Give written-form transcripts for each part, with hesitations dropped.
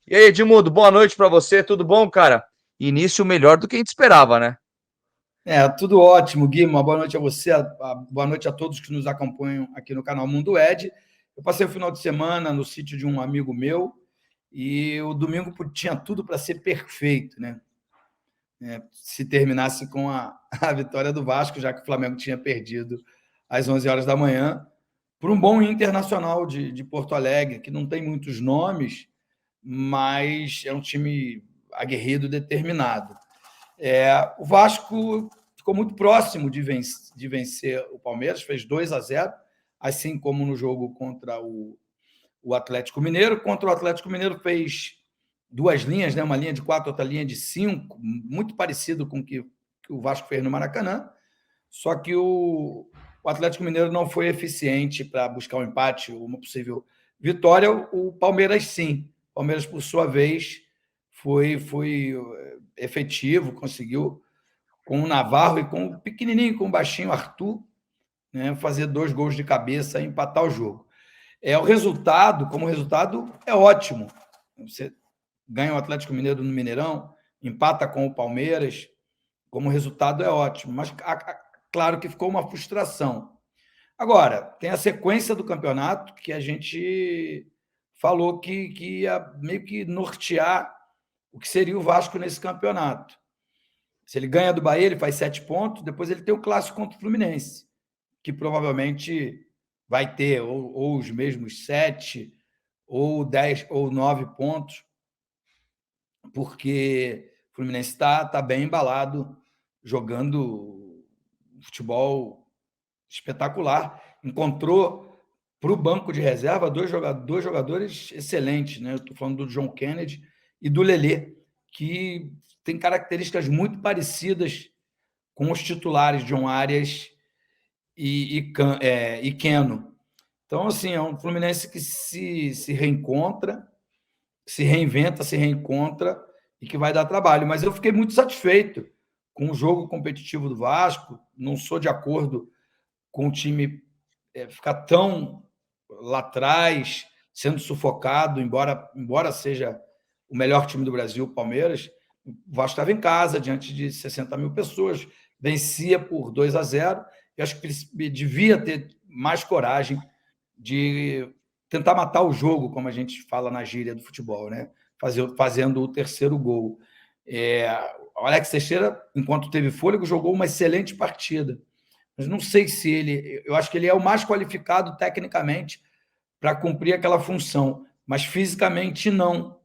E aí, Edmundo, boa noite para você, tudo bom, cara? Início melhor do que a gente esperava, né? Tudo ótimo, Gui. Uma boa noite a você, boa noite a todos que nos acompanham aqui no canal Mundo Ed. Eu passei o final de semana no sítio de um amigo meu e o domingo tinha tudo para ser perfeito, né? Se terminasse com a vitória do Vasco, já que o Flamengo tinha perdido às 11 horas da manhã, por um bom Internacional de Porto Alegre, que não tem muitos nomes, mas é um time aguerrido, determinado. O Vasco ficou muito próximo de vencer o Palmeiras, fez 2-0, assim como no jogo contra o Atlético Mineiro. Contra o Atlético Mineiro fez duas linhas, né? Uma linha de 4, outra linha de 5, muito parecido com o que o Vasco fez no Maracanã, só que o Atlético Mineiro não foi eficiente para buscar um empate, uma possível vitória. O Palmeiras, sim. O Palmeiras, por sua vez, foi efetivo, conseguiu com o Navarro e com o pequenininho, com o baixinho Arthur, né, fazer 2 gols de cabeça e empatar o jogo. O resultado, como resultado, é ótimo. Você ganha o Atlético Mineiro no Mineirão, empata com o Palmeiras, como resultado é ótimo, mas claro que ficou uma frustração. Agora, tem a sequência do campeonato que a gente falou que ia meio que nortear o que seria o Vasco nesse campeonato. Se ele ganha do Bahia, ele faz 7 pontos, depois ele tem o clássico contra o Fluminense, que provavelmente vai ter ou os mesmos 7, ou 10, ou 9 pontos, porque o Fluminense está bem embalado, jogando futebol espetacular. Encontrou para o banco de reserva dois jogadores excelentes, né? Eu estou falando do John Kennedy e do Lelê, que tem características muito parecidas com os titulares John Arias e Keno. Então, assim, é um Fluminense que se reencontra, se reinventa, se reencontra e que vai dar trabalho. Mas eu fiquei muito satisfeito com o jogo competitivo do Vasco. Não sou de acordo com o time ficar tão lá atrás, sendo sufocado, embora seja o melhor time do Brasil, o Palmeiras. O Vasco estava em casa, diante de 60 mil pessoas, vencia por 2-0. E acho que devia ter mais coragem de tentar matar o jogo, como a gente fala na gíria do futebol, né? Fazendo o terceiro gol. O Alex Teixeira, enquanto teve fôlego, jogou uma excelente partida. Mas não sei se ele. Eu acho que ele é o mais qualificado tecnicamente para cumprir aquela função, mas fisicamente não.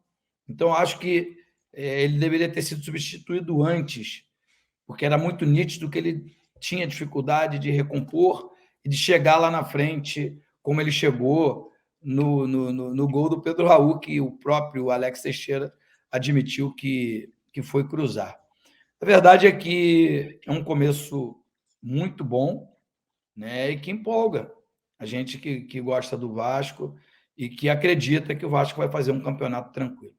Então, acho que ele deveria ter sido substituído antes, porque era muito nítido que ele tinha dificuldade de recompor e de chegar lá na frente, como ele chegou no gol do Pedro Raul, que o próprio Alex Teixeira admitiu que foi cruzar. A verdade é que é um começo muito bom, né, e que empolga a gente que gosta do Vasco e que acredita que o Vasco vai fazer um campeonato tranquilo.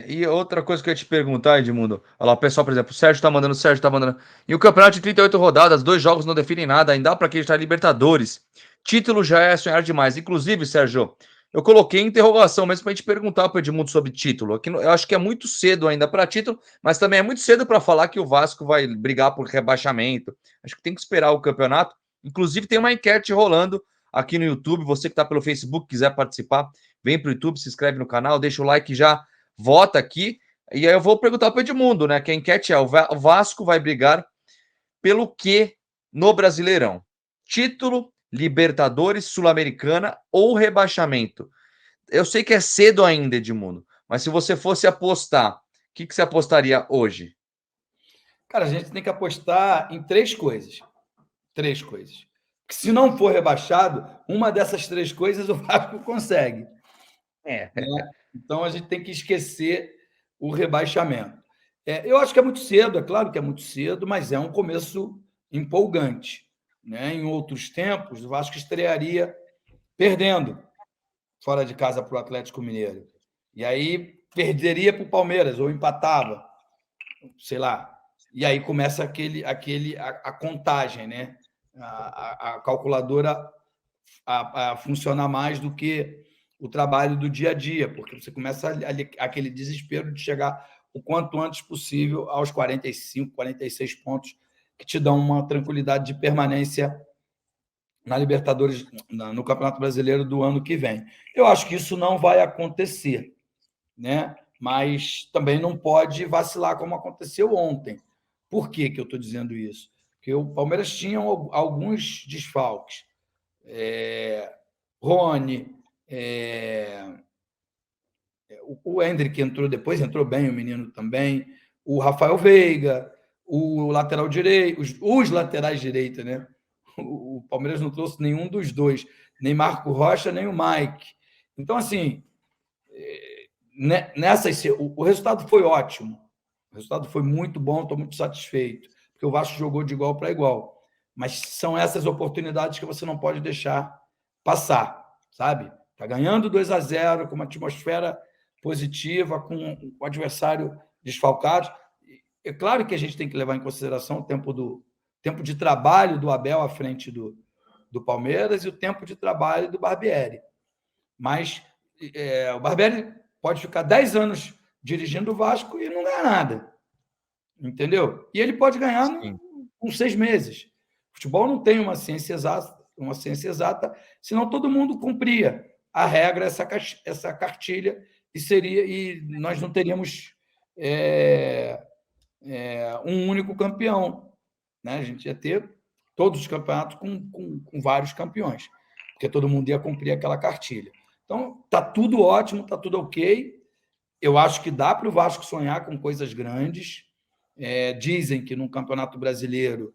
E outra coisa que eu ia te perguntar, Edmundo, olha lá, o pessoal, por exemplo, o Sérgio tá mandando. E o campeonato de 38 rodadas, 2 jogos não definem nada, ainda dá pra acreditar em Libertadores. Título já é sonhar demais. Inclusive, Sérgio, eu coloquei interrogação mesmo pra gente perguntar pro Edmundo sobre título. Aqui, eu acho que é muito cedo ainda para título, mas também é muito cedo para falar que o Vasco vai brigar por rebaixamento. Acho que tem que esperar o campeonato. Inclusive, tem uma enquete rolando aqui no YouTube. Você que tá pelo Facebook, quiser participar, vem pro YouTube, se inscreve no canal, deixa o like já, vota aqui. E aí eu vou perguntar para o Edmundo, né? Que a enquete é: o Vasco vai brigar pelo quê no Brasileirão? Título, Libertadores, Sul-Americana ou rebaixamento? Eu sei que é cedo ainda, Edmundo, mas se você fosse apostar, o que você apostaria hoje? Cara, a gente tem que apostar em 3 coisas. 3 coisas. Se não for rebaixado, uma dessas 3 coisas o Vasco consegue. É. Né? Então a gente tem que esquecer o rebaixamento. Eu acho que é muito cedo, é claro que é muito cedo, mas é um começo empolgante. Né? Em outros tempos, o Vasco estrearia perdendo fora de casa para o Atlético Mineiro. E aí perderia para o Palmeiras, ou empatava, sei lá. E aí começa a contagem, né? A calculadora a funcionar mais do que o trabalho do dia a dia, porque você começa aquele desespero de chegar o quanto antes possível aos 45, 46 pontos, que te dão uma tranquilidade de permanência na Libertadores, no Campeonato Brasileiro do ano que vem. Eu acho que isso não vai acontecer, né? Mas também não pode vacilar como aconteceu ontem. Por que eu estou dizendo isso? Porque o Palmeiras tinha alguns desfalques. Rony, o Hendrick entrou depois, entrou bem, o menino também, o Rafael Veiga, o lateral direito, os laterais direitos, né? O Palmeiras não trouxe nenhum dos dois, nem Marco Rocha, nem o Mike. Então, assim, o resultado foi ótimo. O resultado foi muito bom, estou muito satisfeito, porque o Vasco jogou de igual para igual. Mas são essas oportunidades que você não pode deixar passar, sabe? Está ganhando 2-0, com uma atmosfera positiva, com o adversário desfalcado. É claro que a gente tem que levar em consideração o tempo de trabalho do Abel à frente do Palmeiras e o tempo de trabalho do Barbieri. Mas o Barbieri pode ficar 10 anos dirigindo o Vasco e não ganhar nada. Entendeu? E ele pode ganhar com 6 meses. O futebol não tem uma ciência exata, senão todo mundo cumpria a regra, essa cartilha, e nós não teríamos um único campeão. Né? A gente ia ter todos os campeonatos com vários campeões, porque todo mundo ia cumprir aquela cartilha. Então, está tudo ótimo, está tudo ok. Eu acho que dá para o Vasco sonhar com coisas grandes. Dizem que no Campeonato Brasileiro,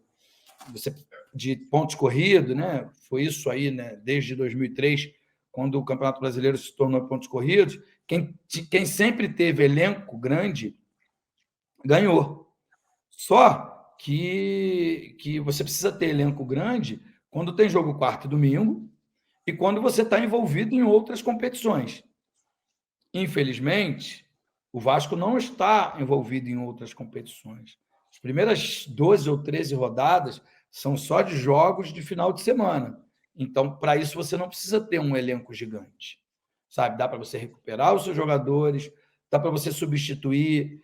de pontos corridos, né? Foi isso aí, né? Desde 2003, quando o Campeonato Brasileiro se tornou pontos corridos, quem sempre teve elenco grande ganhou. Só que você precisa ter elenco grande quando tem jogo quarto e domingo e quando você está envolvido em outras competições. Infelizmente, o Vasco não está envolvido em outras competições. As primeiras 12 ou 13 rodadas são só de jogos de final de semana. Então, para isso, você não precisa ter um elenco gigante. Sabe? Dá para você recuperar os seus jogadores, dá para você substituir,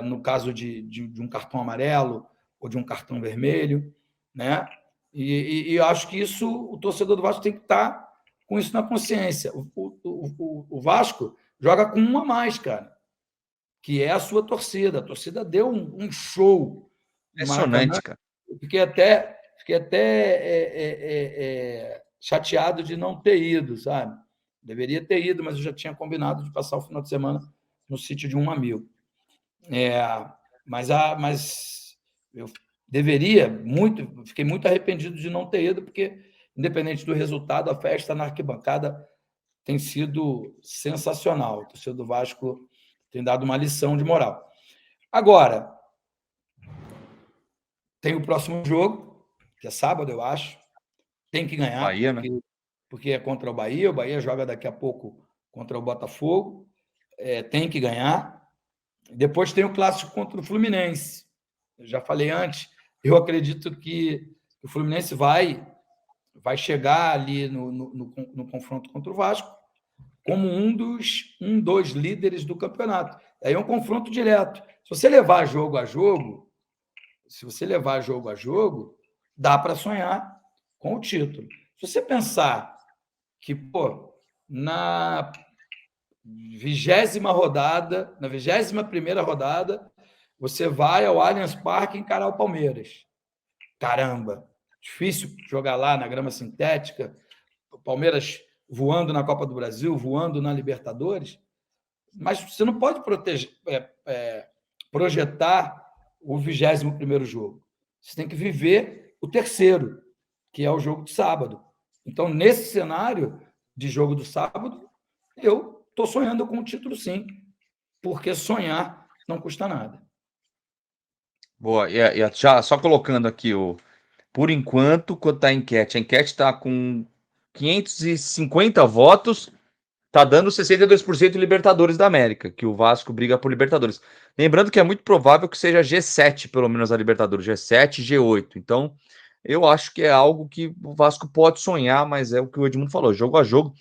no caso de um cartão amarelo ou de um cartão vermelho. Né? E eu acho que isso, o torcedor do Vasco tem que estar com isso na consciência. O Vasco joga com uma a mais, cara, que é a sua torcida. A torcida deu um show no Maracanã. Cara. Fiquei até chateado de não ter ido, sabe? Deveria ter ido, mas eu já tinha combinado de passar o final de semana no sítio de um amigo. Mas eu fiquei muito arrependido de não ter ido, porque, independente do resultado, a festa na arquibancada tem sido sensacional. O torcedor do Vasco tem dado uma lição de moral. Agora, tem o próximo jogo, que é sábado, eu acho. Tem que ganhar, Bahia, porque é contra o Bahia. O Bahia joga daqui a pouco contra o Botafogo. Tem que ganhar. Depois tem o clássico contra o Fluminense. Eu já falei antes, eu acredito que o Fluminense vai chegar ali no confronto contra o Vasco como um dos líderes do campeonato. Aí é um confronto direto. Se você levar jogo a jogo, dá para sonhar com o título. Se você pensar que, na 20ª rodada, na 21ª rodada, você vai ao Allianz Parque encarar o Palmeiras. Caramba, difícil jogar lá na grama sintética, o Palmeiras voando na Copa do Brasil, voando na Libertadores, mas você não pode projetar o 21º jogo. Você tem que viver o terceiro, que é o jogo de sábado. Então, nesse cenário de jogo do sábado, eu estou sonhando com o título, sim, porque sonhar não custa nada. Boa, já só colocando aqui por enquanto, quanto está a enquete está com 550 votos, está dando 62% Libertadores da América, que o Vasco briga por Libertadores. Lembrando que é muito provável que seja G7, pelo menos a Libertadores, G7, G8. Então, eu acho que é algo que o Vasco pode sonhar, mas é o que o Edmundo falou, jogo a jogo.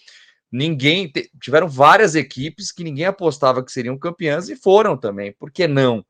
tiveram várias equipes que ninguém apostava que seriam campeãs e foram também. Por que não?